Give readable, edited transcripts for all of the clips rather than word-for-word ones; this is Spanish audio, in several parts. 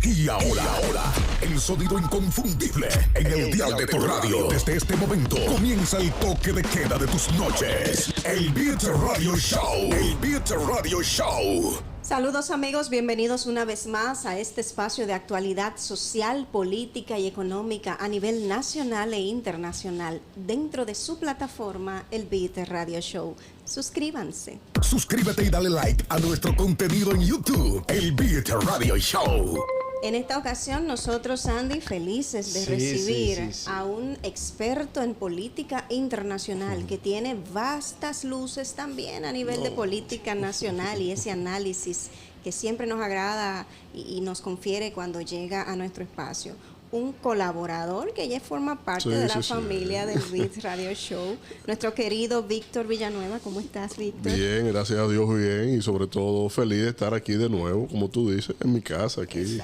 Y ahora, el sonido inconfundible en el dial de tu radio. Desde este momento comienza el toque de queda de tus noches. El Beat Radio Show. El Beat Radio Show. Saludos amigos, bienvenidos una vez más a este espacio de actualidad social, política y económica a nivel nacional e internacional dentro de su plataforma, el Beat Radio Show. Suscríbanse. Suscríbete y dale like a nuestro contenido en YouTube, el Beat Radio Show. En esta ocasión nosotros, Andy, felices de recibir a un experto en política internacional que tiene vastas luces también a nivel de política nacional y ese análisis que siempre nos agrada y nos confiere cuando llega a nuestro espacio. Un colaborador que ya forma parte de la familia del Beat Radio Show, nuestro querido Víctor Villanueva. ¿Cómo estás, Víctor? Bien, gracias a Dios, bien, y sobre todo feliz de estar aquí de nuevo, como tú dices, en mi casa, aquí,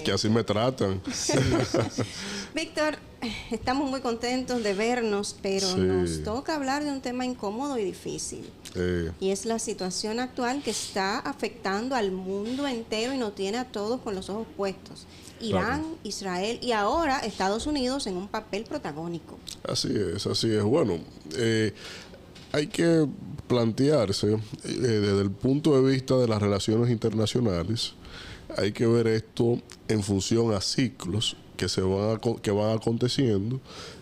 que así me tratan. Víctor, estamos muy contentos de vernos, pero nos toca hablar de un tema incómodo y difícil. Y es la situación actual que está afectando al mundo entero y nos tiene a todos con los ojos puestos. Irán, Israel y ahora Estados Unidos en un papel protagónico. Así es, así es. Bueno, hay que plantearse desde el punto de vista de las relaciones internacionales, hay que ver esto en función a ciclos que van aconteciendo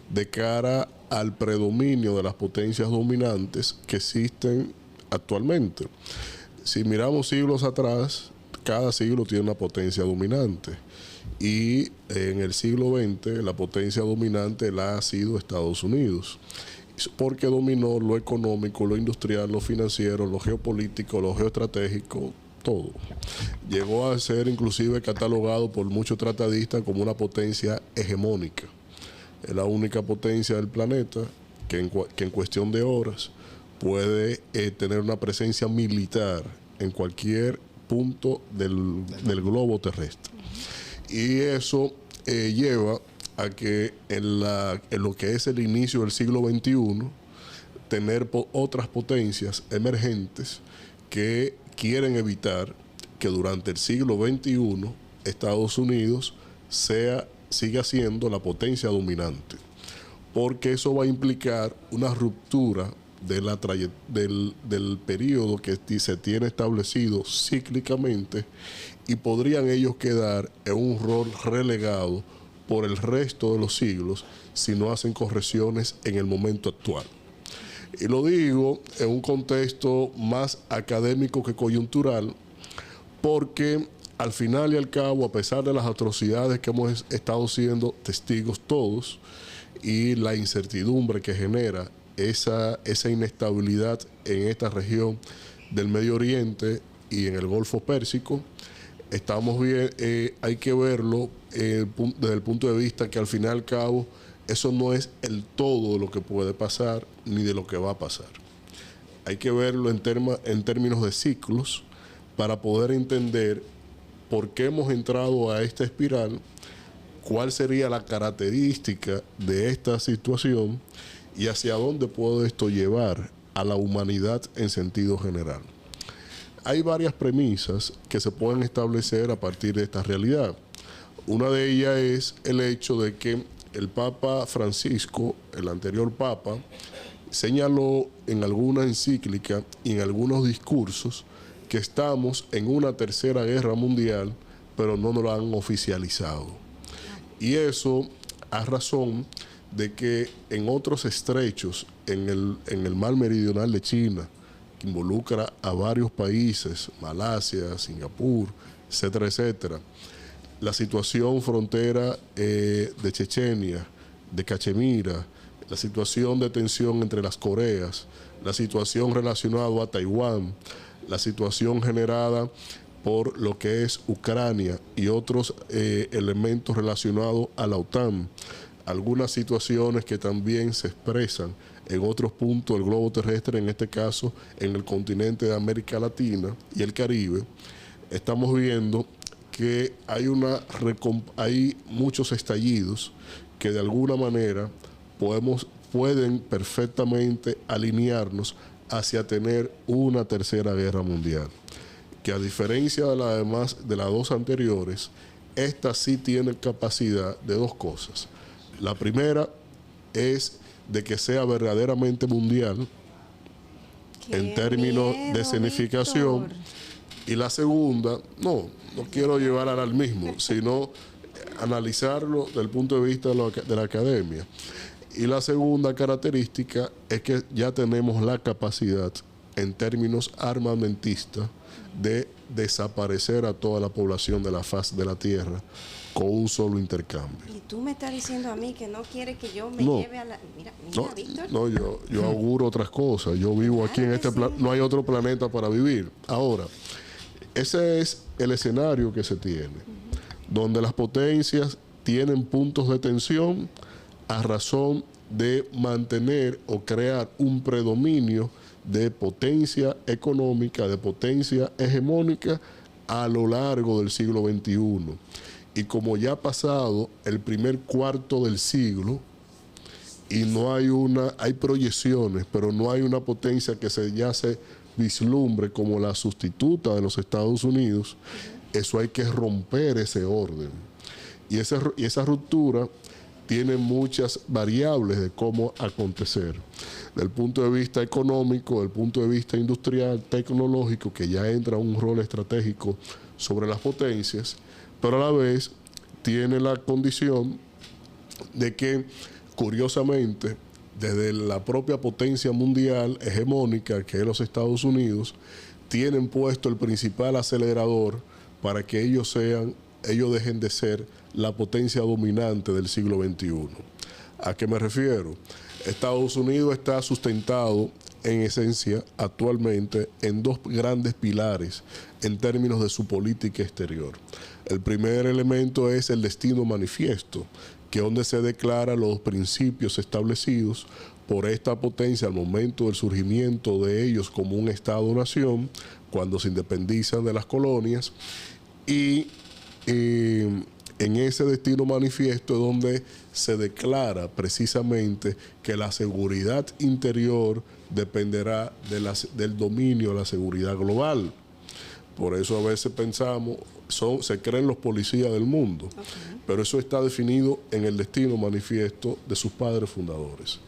de cara al predominio de las potencias dominantes que existen actualmente. Si miramos siglos atrás, cada siglo tiene una potencia dominante. Y en el siglo XX la potencia dominante la ha sido Estados Unidos, porque dominó lo económico, lo industrial, lo financiero, lo geopolítico, lo geoestratégico, todo. Llegó a ser inclusive catalogado por muchos tratadistas como una potencia hegemónica. Es la única potencia del planeta que en cuestión de horas puede tener una presencia militar en cualquier punto del globo terrestre. Y eso lleva a que en lo que es el inicio del siglo XXI, tener otras potencias emergentes que quieren evitar que durante el siglo XXI Estados Unidos siga siendo la potencia dominante, porque eso va a implicar una ruptura del periodo que se tiene establecido cíclicamente, y podrían ellos quedar en un rol relegado por el resto de los siglos si no hacen correcciones en el momento actual. Y lo digo en un contexto más académico que coyuntural, porque al final y al cabo, a pesar de las atrocidades que hemos estado siendo testigos todos y la incertidumbre que genera esa inestabilidad en esta región del Medio Oriente y en el Golfo Pérsico, estamos bien, hay que verlo desde el punto de vista que al final y al cabo eso no es el todo de lo que puede pasar ni de lo que va a pasar. Hay que verlo en términos de ciclos para poder entender por qué hemos entrado a esta espiral, cuál sería la característica de esta situación y hacia dónde puede esto llevar a la humanidad en sentido general. Hay varias premisas que se pueden establecer a partir de esta realidad. Una de ellas es el hecho de que el Papa Francisco, el anterior Papa, señaló en alguna encíclica y en algunos discursos que estamos en una tercera guerra mundial, pero no nos lo han oficializado. Y eso a razón de que en otros estrechos, en el mar meridional de China, que involucra a varios países, Malasia, Singapur, etcétera, etcétera, la situación frontera de Chechenia, de Cachemira, la situación de tensión entre las Coreas, la situación relacionada a Taiwán, la situación generada por lo que es Ucrania y otros elementos relacionados a la OTAN, algunas situaciones que también se expresan en otros puntos del globo terrestre, en este caso en el continente de América Latina y el Caribe, estamos viendo que hay muchos estallidos que de alguna manera pueden perfectamente alinearnos hacia tener una tercera guerra mundial, que a diferencia de las dos anteriores, esta sí tiene capacidad de dos cosas. La primera es de que sea verdaderamente mundial en términos de escenificación. Víctor. Y la segunda, no quiero llevar al mismo, sino analizarlo desde el punto de vista de la academia. Y la segunda característica es que ya tenemos la capacidad, en términos armamentistas, de desaparecer a toda la población de la faz de la Tierra con un solo intercambio. Y tú me estás diciendo a mí que no quieres que yo me lleve a la... Mira, Víctor. No, yo auguro otras cosas. Yo vivo aquí en este planeta, no hay otro planeta para vivir. Ahora, ese es el escenario que se tiene, donde las potencias tienen puntos de tensión a razón de mantener o crear un predominio de potencia económica, de potencia hegemónica a lo largo del siglo XXI. Y como ya ha pasado el primer cuarto del siglo y hay proyecciones, pero no hay una potencia que ya se vislumbre como la sustituta de los Estados Unidos, eso hay que romper ese orden. Y esa ruptura tiene muchas variables de cómo acontecer. Del punto de vista económico, del punto de vista industrial, tecnológico, que ya entra un rol estratégico sobre las potencias, pero a la vez tiene la condición de que, curiosamente, desde la propia potencia mundial hegemónica, que es los Estados Unidos, tienen puesto el principal acelerador para que ellos dejen de ser la potencia dominante del siglo XXI. ¿A qué me refiero? Estados Unidos está sustentado en esencia actualmente en dos grandes pilares en términos de su política exterior. El primer elemento es el destino manifiesto, que es donde se declaran los principios establecidos por esta potencia al momento del surgimiento de ellos como un Estado-nación, cuando se independizan de las colonias, y en ese destino manifiesto es donde se declara precisamente que la seguridad interior dependerá del dominio de la seguridad global. Por eso a veces pensamos, se creen los policías del mundo, pero eso está definido en el destino manifiesto de sus padres fundadores.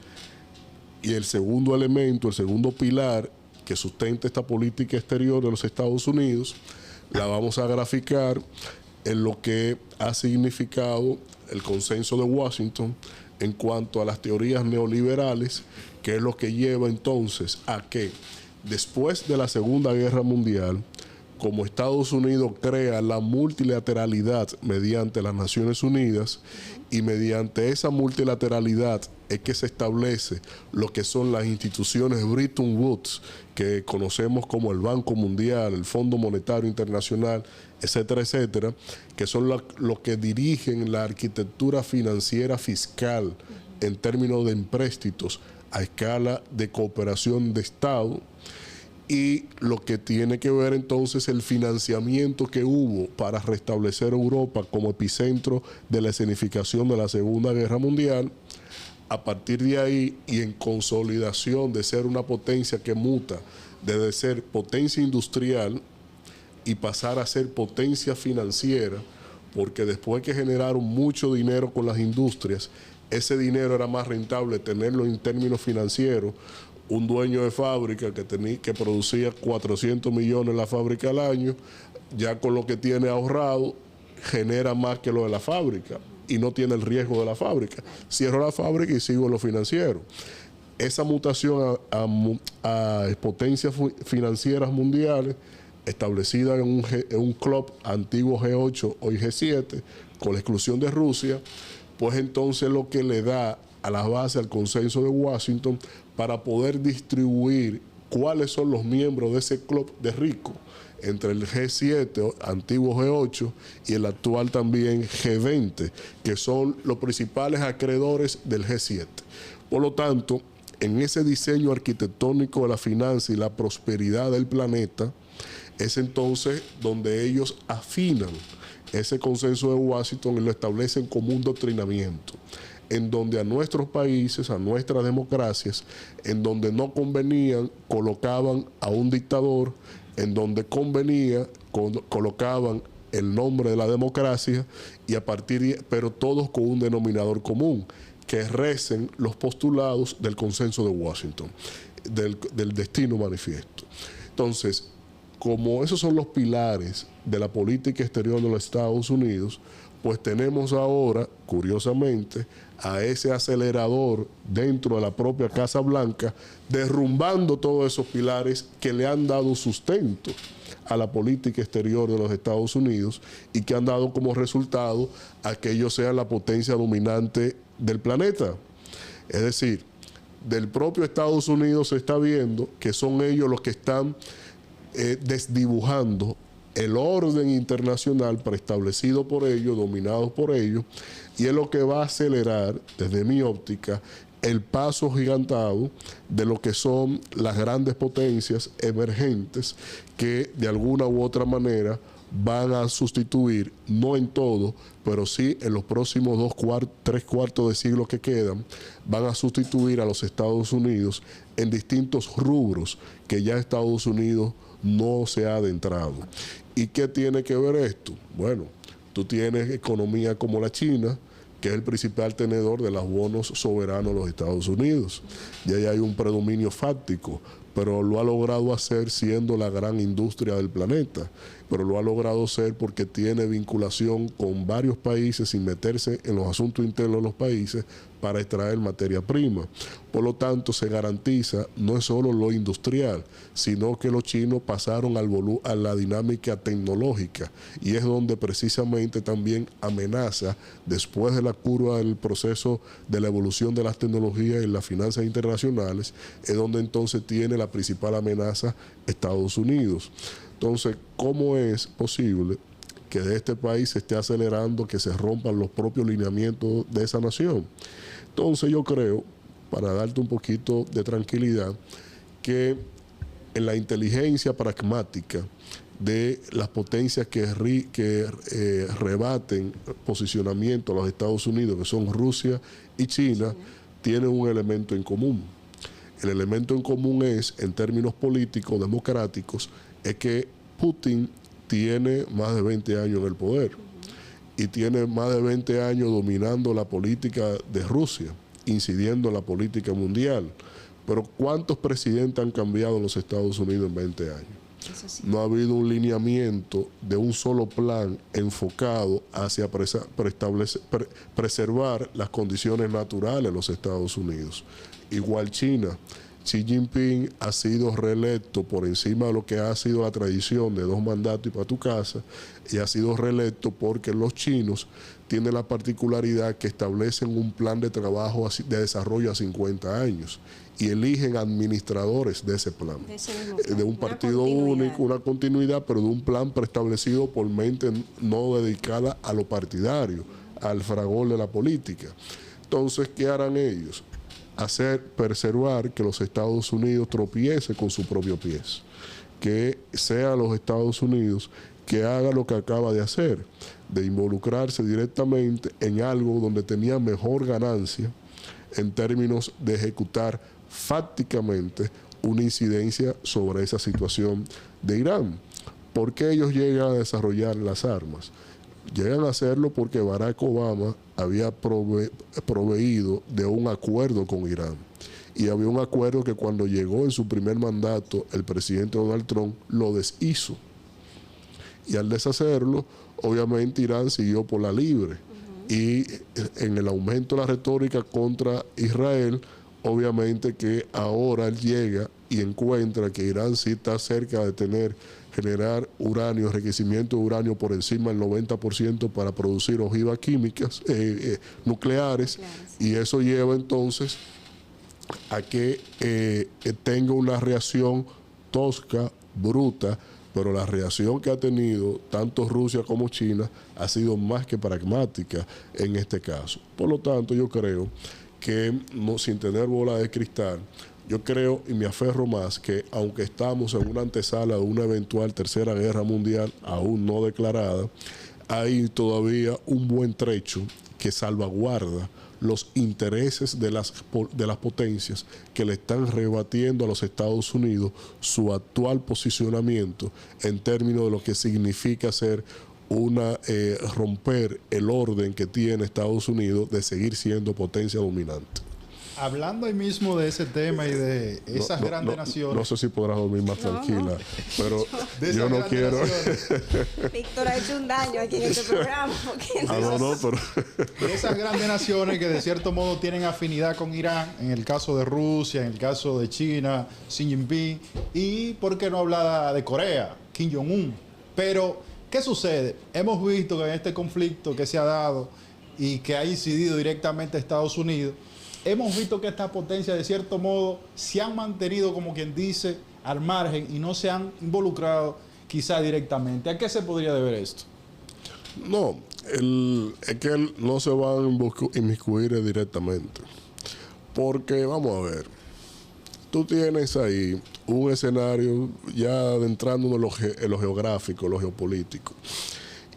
Y el segundo elemento, el segundo pilar que sustenta esta política exterior de los Estados Unidos, la vamos a graficar en lo que ha significado el consenso de Washington en cuanto a las teorías neoliberales, que es lo que lleva entonces a que después de la Segunda Guerra Mundial, como Estados Unidos crea la multilateralidad mediante las Naciones Unidas, y mediante esa multilateralidad es que se establece lo que son las instituciones Bretton Woods, que conocemos como el Banco Mundial, el Fondo Monetario Internacional, etcétera, etcétera, que son los que dirigen la arquitectura financiera fiscal en términos de empréstitos a escala de cooperación de Estado, y lo que tiene que ver entonces el financiamiento que hubo para restablecer Europa como epicentro de la escenificación de la Segunda Guerra Mundial. A partir de ahí, y en consolidación de ser una potencia que muta desde ser potencia industrial y pasar a ser potencia financiera, porque después que generaron mucho dinero con las industrias, ese dinero era más rentable tenerlo en términos financieros. Un dueño de fábrica que producía 400 millones en la fábrica al año, ya con lo que tiene ahorrado, genera más que lo de la fábrica y no tiene el riesgo de la fábrica. Cierro la fábrica y sigo en lo financiero. Esa mutación a potencias financieras mundiales, establecida en un club antiguo G8, hoy G7, con la exclusión de Rusia, pues entonces lo que le da a la base al consenso de Washington para poder distribuir cuáles son los miembros de ese club de ricos entre el G7, antiguo G8, y el actual también G20, que son los principales acreedores del G7. Por lo tanto, en ese diseño arquitectónico de la finanza y la prosperidad del planeta, es entonces donde ellos afinan ese consenso de Washington y lo establecen como un doctrinamiento, en donde a nuestros países, a nuestras democracias, en donde no convenían, colocaban a un dictador, en donde convenía, colocaban el nombre de la democracia, y pero todos con un denominador común, que recen los postulados del consenso de Washington, del destino manifiesto. Entonces, como esos son los pilares de la política exterior de los Estados Unidos, pues tenemos ahora, curiosamente, a ese acelerador dentro de la propia Casa Blanca, derrumbando todos esos pilares que le han dado sustento a la política exterior de los Estados Unidos y que han dado como resultado a que ellos sean la potencia dominante del planeta. Es decir, del propio Estados Unidos se está viendo que son ellos los que están desdibujando el orden internacional preestablecido por ellos, dominado por ellos, y es lo que va a acelerar, desde mi óptica, el paso gigantado de lo que son las grandes potencias emergentes que de alguna u otra manera van a sustituir, no en todo, pero sí en los próximos 3 cuartos de siglo que quedan, van a sustituir a los Estados Unidos en distintos rubros que ya Estados Unidos no se ha adentrado. ¿Y qué tiene que ver esto? Bueno, tú tienes economía como la China, que es el principal tenedor de los bonos soberanos de los Estados Unidos. Y ahí hay un predominio fáctico, pero lo ha logrado hacer siendo la gran industria del planeta. Pero lo ha logrado hacer porque tiene vinculación con varios países sin meterse en los asuntos internos de los países para extraer materia prima. Por lo tanto, se garantiza no es solo lo industrial, sino que los chinos pasaron a la dinámica tecnológica, y es donde precisamente también amenaza, después de la curva del proceso de la evolución de las tecnologías y las finanzas internacionales, es donde entonces tiene la principal amenaza Estados Unidos. Entonces, ¿cómo es posible que de este país se esté acelerando, que se rompan los propios lineamientos de esa nación? Entonces yo creo, para darte un poquito de tranquilidad, que en la inteligencia pragmática de las potencias que rebaten posicionamiento a los Estados Unidos, que son Rusia y China, tienen un elemento en común. El elemento en común es, en términos políticos, democráticos, es que Putin tiene más de 20 años en el poder y tiene más de 20 años dominando la política de Rusia, incidiendo en la política mundial. Pero ¿cuántos presidentes han cambiado en los Estados Unidos en 20 años? Sí. No ha habido un lineamiento de un solo plan enfocado hacia preservar las condiciones naturales de los Estados Unidos. Igual China. Xi Jinping ha sido reelecto por encima de lo que ha sido la tradición de 2 mandatos y para tu casa, y ha sido reelecto porque los chinos tienen la particularidad que establecen un plan de trabajo de desarrollo a 50 años y eligen administradores de ese plan, de un partido único, una continuidad, pero de un plan preestablecido por mente no dedicada a lo partidario, al fragor de la política. Entonces, ¿qué harán ellos? Preservar que los Estados Unidos tropiece con su propio pies, que sea los Estados Unidos que haga lo que acaba de hacer, de involucrarse directamente en algo donde tenía mejor ganancia en términos de ejecutar fácticamente una incidencia sobre esa situación de Irán. ¿Por qué ellos llegan a desarrollar las armas? Llegan a hacerlo porque Barack Obama había proveído de un acuerdo con Irán. Y había un acuerdo que cuando llegó en su primer mandato, el presidente Donald Trump lo deshizo. Y al deshacerlo, obviamente Irán siguió por la libre. Y en el aumento de la retórica contra Israel, obviamente que ahora él llega y encuentra que Irán sí está cerca de generar uranio, enriquecimiento de uranio por encima del 90% para producir ojivas químicas, nucleares, y eso lleva entonces a que tenga una reacción tosca, bruta, pero la reacción que ha tenido tanto Rusia como China ha sido más que pragmática en este caso. Por lo tanto, yo creo que, sin tener bola de cristal, yo creo y me aferro más que aunque estamos en una antesala de una eventual tercera guerra mundial aún no declarada, hay todavía un buen trecho que salvaguarda los intereses de las potencias que le están rebatiendo a los Estados Unidos su actual posicionamiento en términos de lo que significa ser romper el orden que tiene Estados Unidos de seguir siendo potencia dominante. Hablando ahí mismo de ese tema y de esas grandes naciones. No sé si podrás dormir más tranquila, pero de yo no quiero. Víctor ha hecho un daño aquí en este programa. De esas grandes naciones que de cierto modo tienen afinidad con Irán, en el caso de Rusia, en el caso de China, Xi Jinping, y por qué no hablar de Corea, Kim Jong-un. Pero, ¿qué sucede? Hemos visto que en este conflicto que se ha dado y que ha incidido directamente a Estados Unidos, hemos visto que estas potencias de cierto modo se han mantenido, como quien dice, al margen y no se han involucrado quizá directamente. ¿A qué se podría deber esto? No, es que no se van a inmiscuir directamente. Porque, vamos a ver, tú tienes ahí un escenario ya adentrándonos en lo geográfico, lo geopolítico.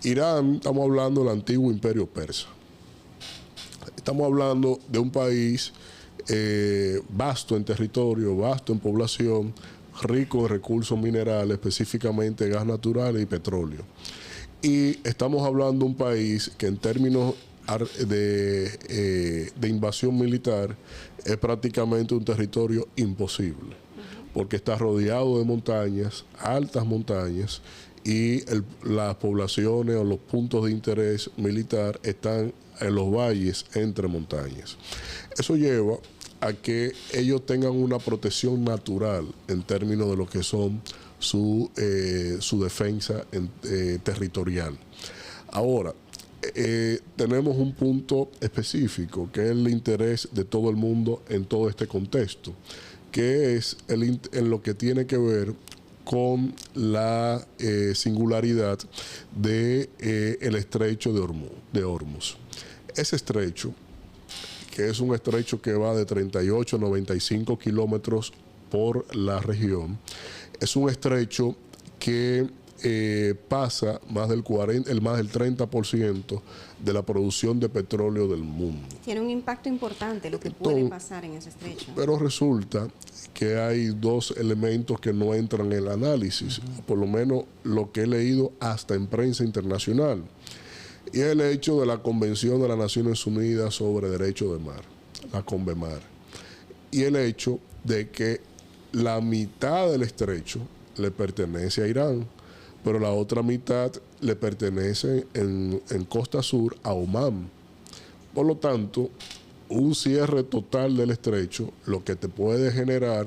Irán, estamos hablando del antiguo imperio persa. Estamos hablando de un país vasto en territorio, vasto en población, rico en recursos minerales, específicamente gas natural y petróleo. Y estamos hablando de un país que en términos de invasión militar es prácticamente un territorio imposible, porque está rodeado de montañas, altas montañas, y las poblaciones o los puntos de interés militar están en los valles entre montañas. Eso lleva a que ellos tengan una protección natural en términos de lo que son su defensa territorial. Ahora, tenemos un punto específico que es el interés de todo el mundo en todo este contexto, que es en lo que tiene que ver con la singularidad de el estrecho de Hormuz. Ese estrecho, que es un estrecho que va de 38 a 95 kilómetros por la región, es un estrecho que pasa más del 30% de la producción de petróleo del mundo. Tiene un impacto importante lo que puede pasar en ese estrecho. Pero resulta que hay dos elementos que no entran en el análisis, por lo menos lo que he leído hasta en prensa internacional, y el hecho de la Convención de las Naciones Unidas sobre Derecho de Mar, la CONVEMAR, y el hecho de que la mitad del estrecho le pertenece a Irán, pero la otra mitad le pertenece en costa sur a Omán. Por lo tanto, un cierre total del estrecho lo que te puede generar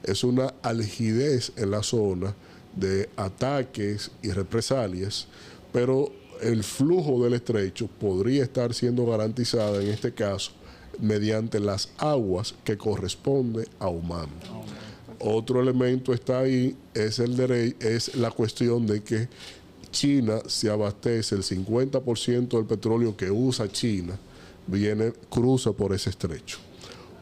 es una algidez en la zona de ataques y represalias, pero el flujo del estrecho podría estar siendo garantizado en este caso mediante las aguas que corresponde a Omán. Otro elemento está ahí, es la cuestión de que China se abastece, el 50% del petróleo que usa China cruza por ese estrecho.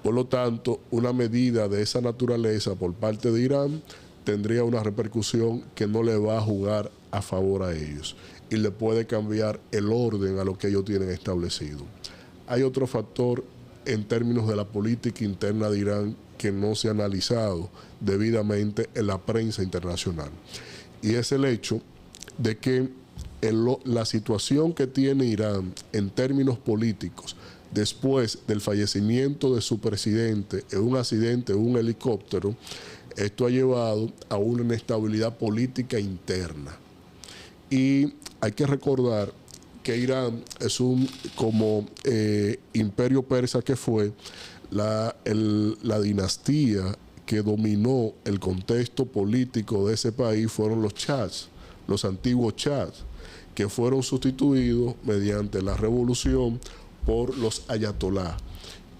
Por lo tanto, una medida de esa naturaleza por parte de Irán tendría una repercusión que no le va a jugar a favor a ellos y le puede cambiar el orden a lo que ellos tienen establecido. Hay otro factor en términos de la política interna de Irán que no se ha analizado debidamente en la prensa internacional, y es el hecho de que la situación que tiene Irán en términos políticos después del fallecimiento de su presidente en un accidente de un helicóptero, esto ha llevado a una inestabilidad política interna. Y hay que recordar que Irán es como imperio persa que fue, la dinastía que dominó el contexto político de ese país fueron los chads, los antiguos chads, que fueron sustituidos mediante la revolución por los ayatolá,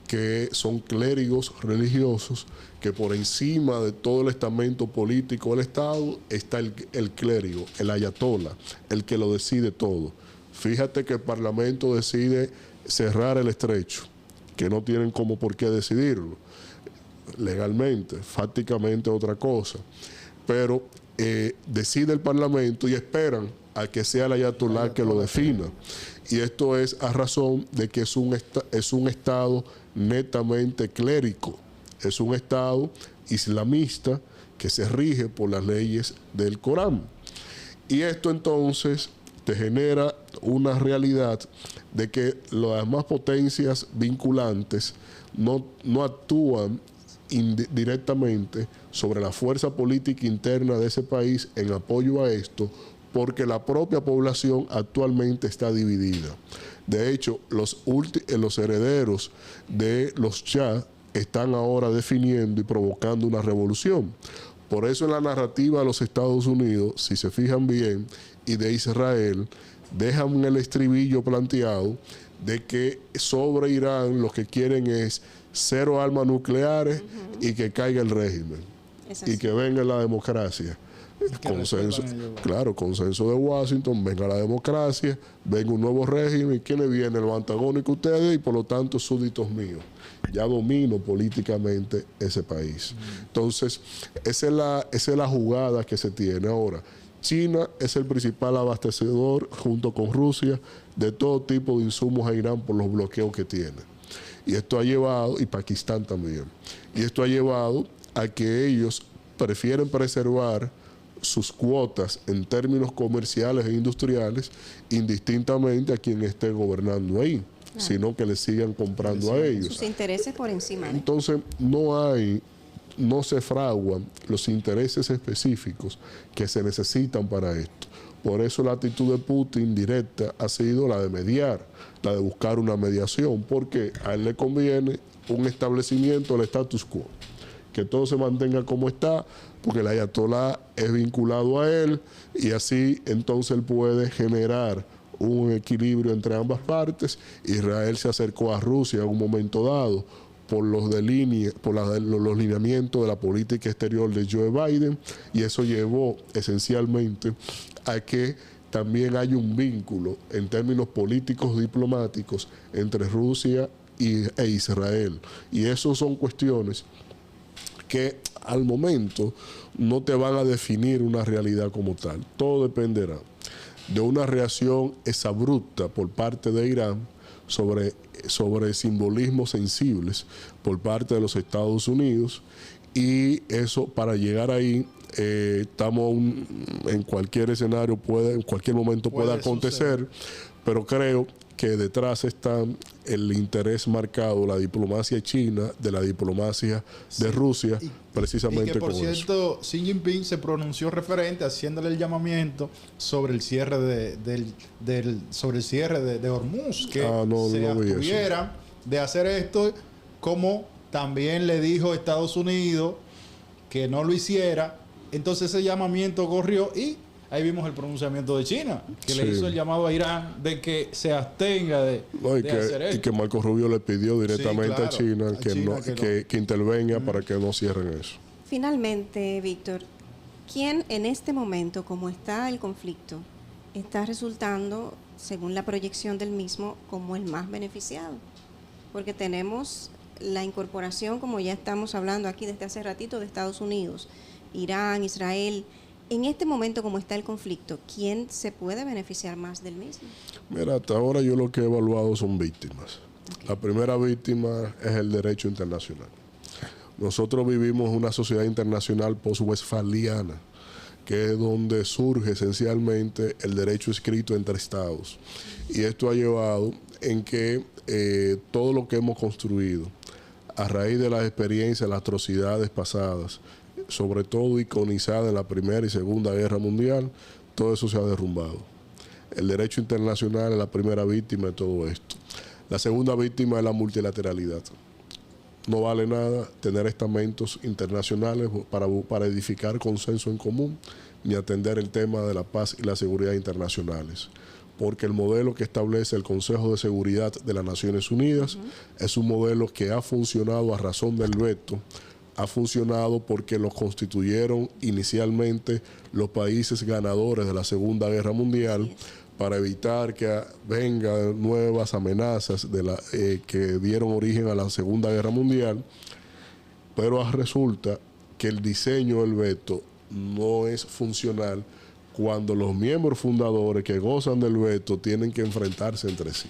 que son clérigos religiosos que por encima de todo el estamento político del Estado está el clérigo, el ayatolá, el que lo decide todo. Fíjate que el Parlamento decide cerrar el estrecho, que no tienen como por qué decidirlo legalmente, fácticamente otra cosa, pero decide el Parlamento y esperan a que sea el ayatolá que lo defina. Y esto es a razón de que es un Estado netamente clérico, es un Estado islamista que se rige por las leyes del Corán. Y esto entonces te genera una realidad de que las demás potencias vinculantes no actúan directamente sobre la fuerza política interna de ese país en apoyo a esto, porque la propia población actualmente está dividida. De hecho, los herederos de los Shah están ahora definiendo y provocando una revolución. Por eso en la narrativa de los Estados Unidos, si se fijan bien, y de Israel, dejan el estribillo planteado de que sobre Irán lo que quieren es 0 armas nucleares y que caiga el régimen y que venga la democracia. Consenso, claro, consenso de Washington, venga la democracia, venga un nuevo régimen. ¿Quiénes vienen? Los antagónicos ustedes y por lo tanto súbditos míos. Ya domino políticamente ese país. Entonces, esa es la jugada que se tiene ahora. China es el principal abastecedor, junto con Rusia, de todo tipo de insumos a Irán por los bloqueos que tiene. Y esto ha llevado, y Pakistán también, y esto ha llevado a que ellos prefieren preservar sus cuotas en términos comerciales e industriales, indistintamente a quien esté gobernando ahí, sino que le sigan comprando a ellos. Sus intereses por encima. Entonces, no se fraguan los intereses específicos que se necesitan para esto. Por eso la actitud de Putin directa ha sido la de mediar, la de buscar una mediación, porque a él le conviene un establecimiento del status quo, que todo se mantenga como está, porque el ayatolá es vinculado a él y así entonces él puede generar un equilibrio entre ambas partes. Israel se acercó a Rusia en un momento dado por los lineamientos de la política exterior de Joe Biden, y eso llevó esencialmente a que también hay un vínculo en términos políticos diplomáticos entre Rusia e Israel. Y eso son cuestiones que al momento no te van a definir una realidad como tal. Todo dependerá de una reacción exabrupta por parte de Irán sobre simbolismos sensibles por parte de los Estados Unidos, y eso, para llegar ahí, estamos en cualquier escenario, en cualquier momento puede acontecer, pero creo que detrás está el interés marcado, la diplomacia china, de la diplomacia de Rusia, precisamente y que, por con cierto, Xi Jinping se pronunció referente, haciéndole el llamamiento sobre el cierre de Hormuz, que se abstuviera de hacer esto, como también le dijo a Estados Unidos que no lo hiciera. Entonces ese llamamiento corrió y ahí vimos el pronunciamiento de China, que le hizo el llamado a Irán de que se abstenga de hacer esto. Y que Marco Rubio le pidió directamente a China que intervenga para que no cierren eso. Finalmente, Víctor, ¿quién en este momento, como está el conflicto, está resultando, según la proyección del mismo, como el más beneficiado? Porque tenemos la incorporación, como ya estamos hablando aquí desde hace ratito, de Estados Unidos, Irán, Israel. En este momento, como está el conflicto, ¿quién se puede beneficiar más del mismo? Mira, hasta ahora yo lo que he evaluado son víctimas. Okay. La primera víctima es el derecho internacional. Nosotros vivimos una sociedad internacional post-westfaliana, que es donde surge esencialmente el derecho escrito entre estados. Y esto ha llevado en que todo lo que hemos construido, a raíz de las experiencias, las atrocidades pasadas, sobre todo iconizada en la Primera y Segunda Guerra Mundial, todo eso se ha derrumbado. El derecho internacional es la primera víctima de todo esto. La segunda víctima es la multilateralidad. No vale nada tener estamentos internacionales para edificar consenso en común, ni atender el tema de la paz y la seguridad internacionales. Porque el modelo que establece el Consejo de Seguridad de las Naciones Unidas es un modelo que ha funcionado a razón del veto. Ha funcionado porque lo constituyeron inicialmente los países ganadores de la Segunda Guerra Mundial para evitar que vengan nuevas amenazas que dieron origen a la Segunda Guerra Mundial, pero resulta que el diseño del veto no es funcional cuando los miembros fundadores que gozan del veto tienen que enfrentarse entre sí.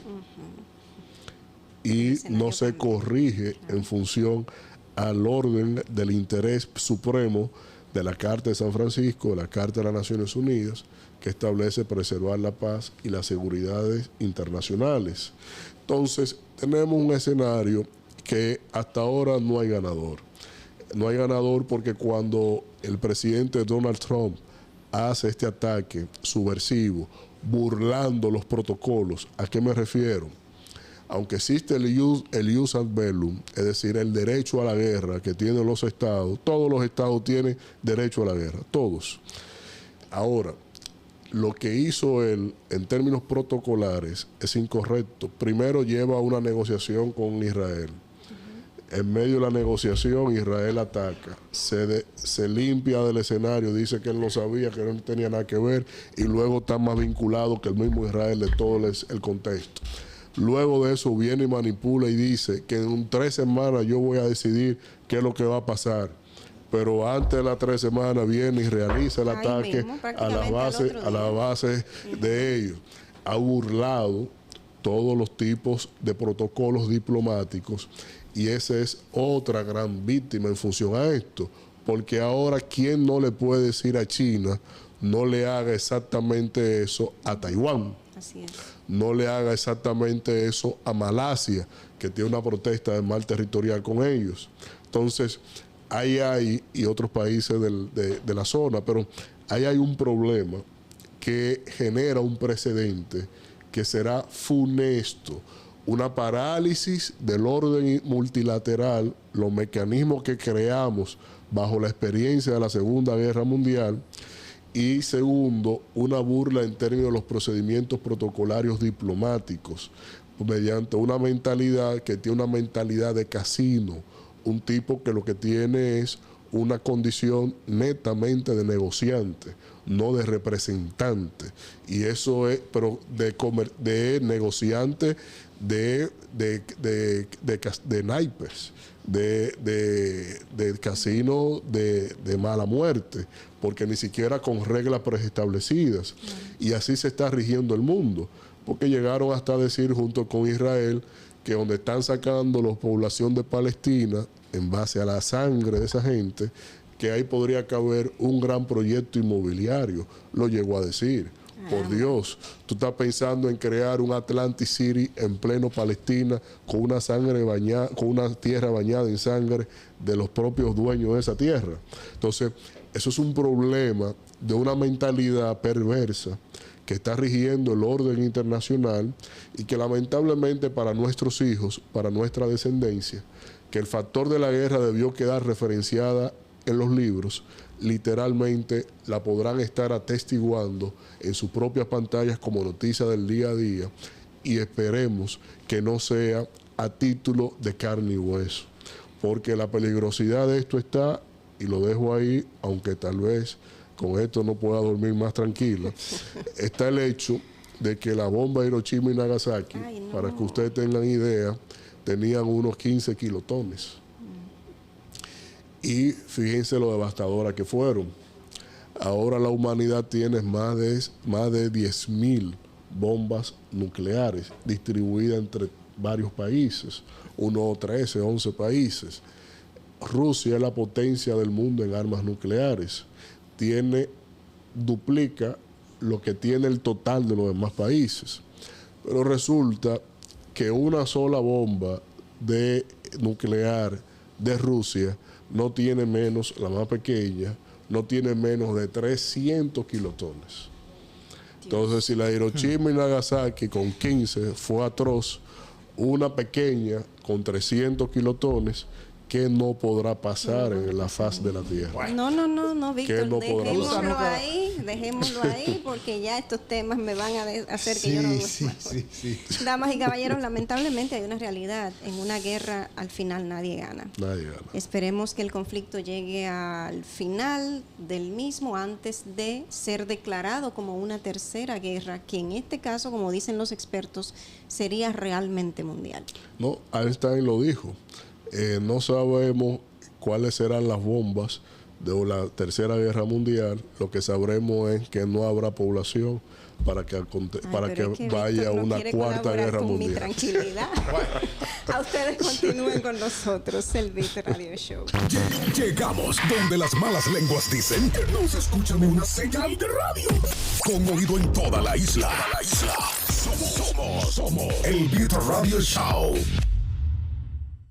Y no se corrige en función al orden del interés supremo de la Carta de San Francisco, de la Carta de las Naciones Unidas, que establece preservar la paz y las seguridades internacionales. Entonces, tenemos un escenario que hasta ahora no hay ganador. No hay ganador porque cuando el presidente Donald Trump hace este ataque subversivo, burlando los protocolos, ¿a qué me refiero? Aunque existe el ius ad bellum, es decir, el derecho a la guerra que tienen los estados, todos los estados tienen derecho a la guerra, todos. Ahora, lo que hizo él en términos protocolares es incorrecto. Primero lleva una negociación con Israel. En medio de la negociación, Israel ataca, se limpia del escenario, dice que él no sabía, que no tenía nada que ver, y luego está más vinculado que el mismo Israel de todo el contexto. Luego de eso viene y manipula y dice que en 3 semanas yo voy a decidir qué es lo que va a pasar. Pero antes de las 3 semanas viene y realiza el ataque mismo, a la base de ellos. Ha burlado todos los tipos de protocolos diplomáticos y esa es otra gran víctima en función a esto. Porque ahora, ¿quién no le puede decir a China no le haga exactamente eso a Taiwán? Así es. No le haga exactamente eso a Malasia, que tiene una protesta de mar territorial con ellos. Entonces, ahí hay, y otros países de la zona, pero ahí hay un problema que genera un precedente que será funesto, una parálisis del orden multilateral, los mecanismos que creamos bajo la experiencia de la Segunda Guerra Mundial, y segundo, una burla en términos de los procedimientos protocolarios diplomáticos, mediante una mentalidad que tiene una mentalidad de casino, un tipo que lo que tiene es una condición netamente de negociante, no de representante. Y eso es, pero de negociante de naipes, de casino de mala muerte, porque ni siquiera con reglas preestablecidas. Y así se está rigiendo el mundo, porque llegaron hasta decir junto con Israel que donde están sacando la población de Palestina en base a la sangre de esa gente, que ahí podría caber un gran proyecto inmobiliario. Lo llegó a decir. Por Dios, tú estás pensando en crear un Atlantic City en pleno Palestina con una sangre bañada, con una tierra bañada en sangre de los propios dueños de esa tierra. Entonces, eso es un problema de una mentalidad perversa que está rigiendo el orden internacional y que lamentablemente para nuestros hijos, para nuestra descendencia, que el factor de la guerra debió quedar referenciada en los libros, literalmente la podrán estar atestiguando en sus propias pantallas como noticia del día a día, y esperemos que no sea a título de carne y hueso, porque la peligrosidad de esto está, y lo dejo ahí, aunque tal vez con esto no pueda dormir más tranquila, está el hecho de que la bomba de Hiroshima y Nagasaki, para que ustedes tengan idea, tenían unos 15 kilotones. Y fíjense lo devastadora que fueron. Ahora la humanidad tiene más de 10.000 bombas nucleares distribuidas entre varios países, unos 13, 11 países. Rusia es la potencia del mundo en armas nucleares. Duplica lo que tiene el total de los demás países. Pero resulta que una sola bomba nuclear de Rusia no tiene menos, la más pequeña, no tiene menos de 300 kilotones. Entonces, si la Hiroshima y Nagasaki con 15 fue atroz, una pequeña con 300 kilotones, ¿qué no podrá pasar en la faz de la Tierra? No, Víctor, no dejémoslo ahí, porque ya estos temas me van a hacer que yo no sí. Damas y caballeros, lamentablemente hay una realidad. En una guerra, al final nadie gana. Nadie gana. Esperemos que el conflicto llegue al final del mismo antes de ser declarado como una tercera guerra, que en este caso, como dicen los expertos, sería realmente mundial. No, Einstein lo dijo. No sabemos cuáles serán las bombas de la Tercera Guerra Mundial. Lo que sabremos es que no habrá población, para que vaya una cuarta guerra mundial. Tranquilidad. A ustedes continúen con nosotros, el Beat Radio Show. Llegamos donde las malas lenguas dicen que no se escucha ni una señal de radio. Con oído en toda la isla. Somos el Beat Radio Show.